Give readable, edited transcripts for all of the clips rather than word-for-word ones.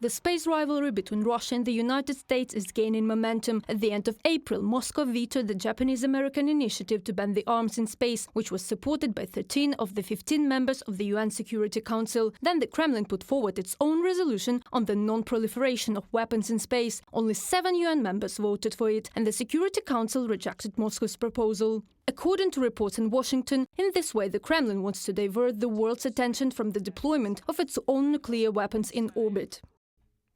The space rivalry between Russia and the United States is gaining momentum. At the end of April, Moscow vetoed the Japanese-American initiative to ban the arms in space, which was supported by 13 of the 15 members of the UN Security Council. Then the Kremlin put forward its own resolution on the non-proliferation of weapons in space. Only 7 UN members voted for it, and the Security Council rejected Moscow's proposal. According to reports in Washington, in this way the Kremlin wants to divert the world's attention from the deployment of its own nuclear weapons in orbit.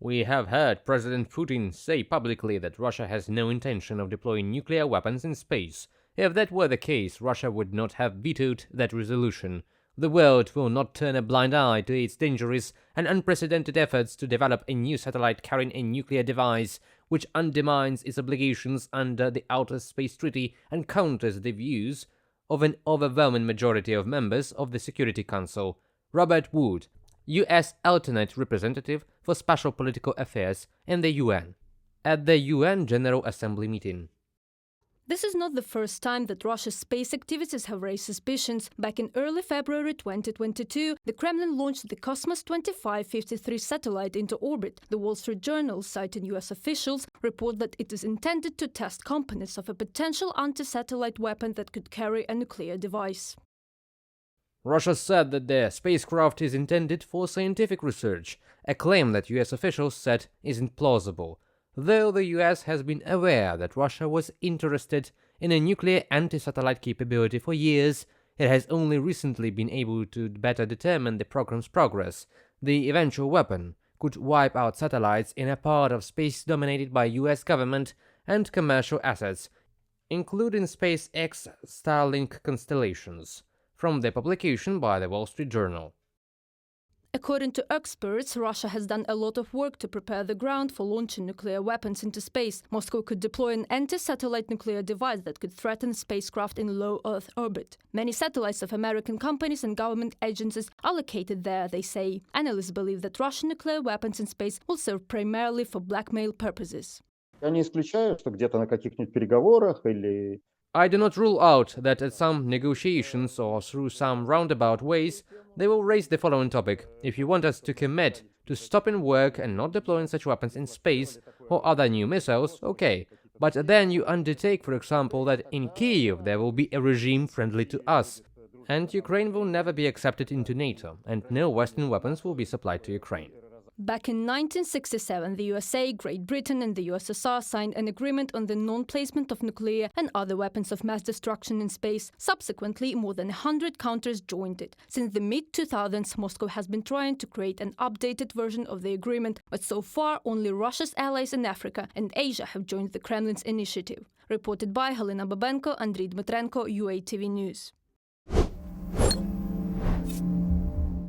We have heard President Putin say publicly that Russia has no intention of deploying nuclear weapons in space. If that were the case, Russia would not have vetoed that resolution. The world will not turn a blind eye to its dangerous and unprecedented efforts to develop a new satellite carrying a nuclear device, which undermines its obligations under the Outer Space Treaty and counters the views of an overwhelming majority of members of the Security Council. Robert Wood, U.S. alternate representative for special political affairs in the UN, at the UN General Assembly meeting. This is not the first time that Russia's space activities have raised suspicions. Back in early February 2022, the Kremlin launched the Cosmos 2553 satellite into orbit. The Wall Street Journal, citing US officials, report that it is intended to test components of a potential anti-satellite weapon that could carry a nuclear device. Russia said that the spacecraft is intended for scientific research, a claim that US officials said isn't plausible. Though the US has been aware that Russia was interested in a nuclear anti-satellite capability for years, it has only recently been able to better determine the program's progress. The eventual weapon could wipe out satellites in a part of space dominated by US government and commercial assets, including SpaceX Starlink constellations. From the publication by the Wall Street Journal. According to experts, Russia has done a lot of work to prepare the ground for launching nuclear weapons into space. Moscow could deploy an anti-satellite nuclear device that could threaten spacecraft in low Earth orbit. Many satellites of American companies and government agencies are located there, they say. Analysts believe that Russian nuclear weapons in space will serve primarily for blackmail purposes. Я не исключаю, что где-то на каких-нибудь переговорах или I do not rule out that at some negotiations or through some roundabout ways, they will raise the following topic. If you want us to commit to stopping work and not deploying such weapons in space or other new missiles, okay. But then you undertake, for example, that in Kyiv there will be a regime friendly to us, and Ukraine will never be accepted into NATO, and no Western weapons will be supplied to Ukraine. Back in 1967, the USA, Great Britain and the USSR signed an agreement on the non-placement of nuclear and other weapons of mass destruction in space. Subsequently, more than 100 countries joined it. Since the mid-2000s, Moscow has been trying to create an updated version of the agreement, but so far only Russia's allies in Africa and Asia have joined the Kremlin's initiative. Reported by Halina Babenko, Andriy Dmitrenko, UATV News.